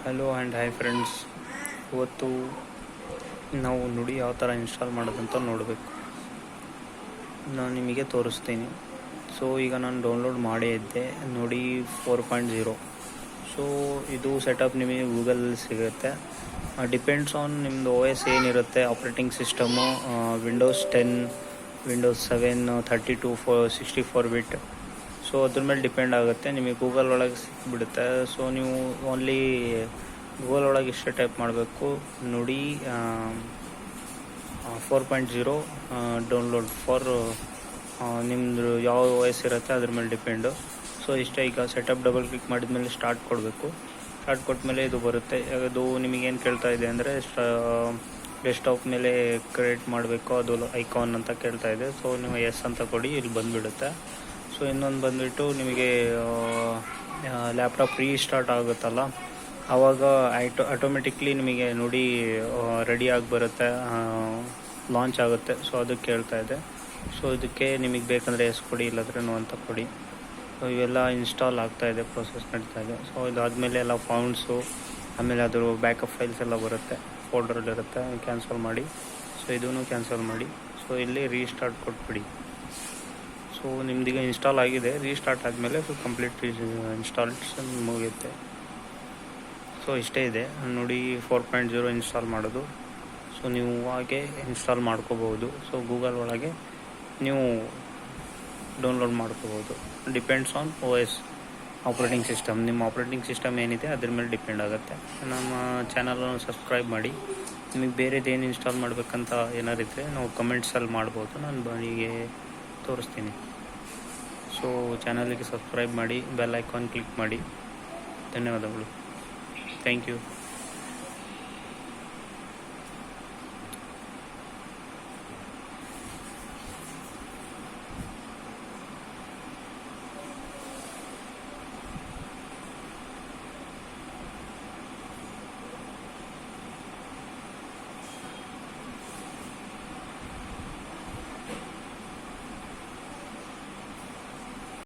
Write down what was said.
Hello and hi friends. ಇವತ್ತು ನಾವು ನುಡಿ ಯಾವ ಥರ ಇನ್ಸ್ಟಾಲ್ ಮಾಡೋದಂತ ನೋಡಬೇಕು. ನಾನು ನಿಮಗೆ ತೋರಿಸ್ತೀನಿ. ಸೊ ಈಗ ನಾನು ಡೌನ್ಲೋಡ್ ಮಾಡೇ ಇದ್ದೆ ನುಡಿ 4.0. ಸೊ ಇದು ಸೆಟಪ್ ನಿಮಗೆ ಗೂಗಲಲ್ಲಿ ಸಿಗುತ್ತೆ. ಡಿಪೆಂಡ್ಸ್ ಆನ್ ನಿಮ್ಮದು ಓ ಎಸ್ ಏನಿರುತ್ತೆ, ಆಪ್ರೇಟಿಂಗ್ ಸಿಸ್ಟಮು ವಿಂಡೋಸ್ 10, ವಿಂಡೋಸ್ 7, 32, 64 ಬಿಟ್. ಸೊ ಅದ್ರ ಮೇಲೆ ಡಿಪೆಂಡ್ ಆಗುತ್ತೆ. ನಿಮಗೆ ಗೂಗಲ್ ಒಳಗೆ ಸಿಕ್ಬಿಡುತ್ತೆ. ಸೊ ನೀವು ಓನ್ಲಿ ಗೂಗಲ್ ಒಳಗೆ ಇಷ್ಟೇ ಟೈಪ್ ಮಾಡಬೇಕು, ನುಡಿ 4.0 ಡೌನ್ಲೋಡ್ ಫಾರ್ ನಿಮ್ಮದು ಯಾವ ವಾಯ್ಸ್ ಇರುತ್ತೆ ಅದ್ರ ಮೇಲೆ ಡಿಪೆಂಡು. ಸೊ ಇಷ್ಟೇ. ಈಗ ಸೆಟಪ್ ಡಬಲ್ ಕ್ಲಿಕ್ ಮಾಡಿದ್ಮೇಲೆ ಸ್ಟಾರ್ಟ್ ಕೊಡಬೇಕು. ಸ್ಟಾರ್ಟ್ ಕೊಟ್ಮೇಲೆ ಇದು ಬರುತ್ತೆ. ಅದು ನಿಮಗೇನು ಕೇಳ್ತಾ ಇದೆ ಅಂದರೆ ಡೆಸ್ಕ್ಟಾಪ್ ಮೇಲೆ ಕ್ರಿಯೇಟ್ ಮಾಡಬೇಕು, ಅದು ಐಕಾನ್ ಅಂತ ಕೇಳ್ತಾ ಇದೆ. ಸೊ ನೀವು ಎಸ್ ಅಂತ ಕೊಡಿ, ಇಲ್ಲಿ ಬಂದುಬಿಡುತ್ತೆ. ಸೊ ಇನ್ನೊಂದು ಬಂದುಬಿಟ್ಟು ನಿಮಗೆ ಲ್ಯಾಪ್ಟಾಪ್ ರೀಸ್ಟಾರ್ಟ್ ಆಗುತ್ತಲ್ಲ, ಆವಾಗ ಆಟೋಮೆಟಿಕ್ಲಿ ನಿಮಗೆ ನುಡಿ ರೆಡಿಯಾಗಿ ಬರುತ್ತೆ, ಲಾಂಚ್ ಆಗುತ್ತೆ. ಸೊ ಅದಕ್ಕೆ ಕೇಳ್ತಾ ಇದೆ. ಸೊ ಇದಕ್ಕೆ ನಿಮಗೆ ಬೇಕಂದರೆ ಎಸ್ ಕೊಡಿ, ಇಲ್ಲಾಂದರೆ ನೋ ಅಂತ ಕೊಡಿ. ಸೊ ಇವೆಲ್ಲ ಇನ್ಸ್ಟಾಲ್ ಆಗ್ತಾಯಿದೆ, ಪ್ರೋಸೆಸ್ ನಡೀತಾ ಇದೆ. ಸೊ ಇದಾದಮೇಲೆ ಎಲ್ಲ ಫೌಂಡ್ಸು, ಆಮೇಲೆ ಅದ್ರ ಬ್ಯಾಕಪ್ ಫೈಲ್ಸ್ ಎಲ್ಲ ಬರುತ್ತೆ, ಫೋಲ್ಡರಲ್ಲಿರುತ್ತೆ, ಕ್ಯಾನ್ಸಲ್ ಮಾಡಿ. ಸೊ ಇದನ್ನು ಕ್ಯಾನ್ಸಲ್ ಮಾಡಿ. ಸೊ ಇಲ್ಲಿ ರೀಸ್ಟಾರ್ಟ್ ಕೊಟ್ಬಿಡಿ. ಸೊ ನಿಮ್ದೀಗ ಇನ್ಸ್ಟಾಲ್ ಆಗಿದೆ. ರೀಸ್ಟಾರ್ಟ್ ಆದಮೇಲೆ ಕಂಪ್ಲೀಟ್ ಇನ್ಸ್ಟಾಲೇಷನ್ ಮುಗಿಯುತ್ತೆ. ಸೊ ಇಷ್ಟೇ ಇದೆ ನೋಡಿ 4.0 ಇನ್ಸ್ಟಾಲ್ ಮಾಡೋದು. ಸೊ ನೀವು ಹಾಗೆ ಇನ್ಸ್ಟಾಲ್ ಮಾಡ್ಕೋಬೋದು. ಸೊ ಗೂಗಲ್ ಒಳಗೆ ನೀವು ಡೌನ್ಲೋಡ್ ಮಾಡ್ಕೋಬೋದು. Depends on O S, operating system. ನಿಮ್ಮ ಆಪ್ರೇಟಿಂಗ್ ಸಿಸ್ಟಮ್ ಏನಿದೆ ಅದ್ರ ಮೇಲೆ ಡಿಪೆಂಡ್ ಆಗುತ್ತೆ. ನಮ್ಮ ಚಾನಲನ್ನು ಸಬ್ಸ್ಕ್ರೈಬ್ ಮಾಡಿ. ನಿಮಗೆ ಬೇರೆದೇನು ಇನ್ಸ್ಟಾಲ್ ಮಾಡಬೇಕಂತ ಏನಾರು ಇದ್ದರೆ ನಾವು ಕಮೆಂಟ್ಸಲ್ಲಿ ಮಾಡ್ಬೋದು, ನಾನು ಬನಿಗೆ ತೋರಿಸ್ತೀನಿ. ಸೊ ಚಾನಲಿಗೆ ಸಬ್ಸ್ಕ್ರೈಬ್ ಮಾಡಿ, ಬೆಲ್ ಐಕಾನ್ ಕ್ಲಿಕ್ ಮಾಡಿ. ಧನ್ಯವಾದಗಳು. Thank you.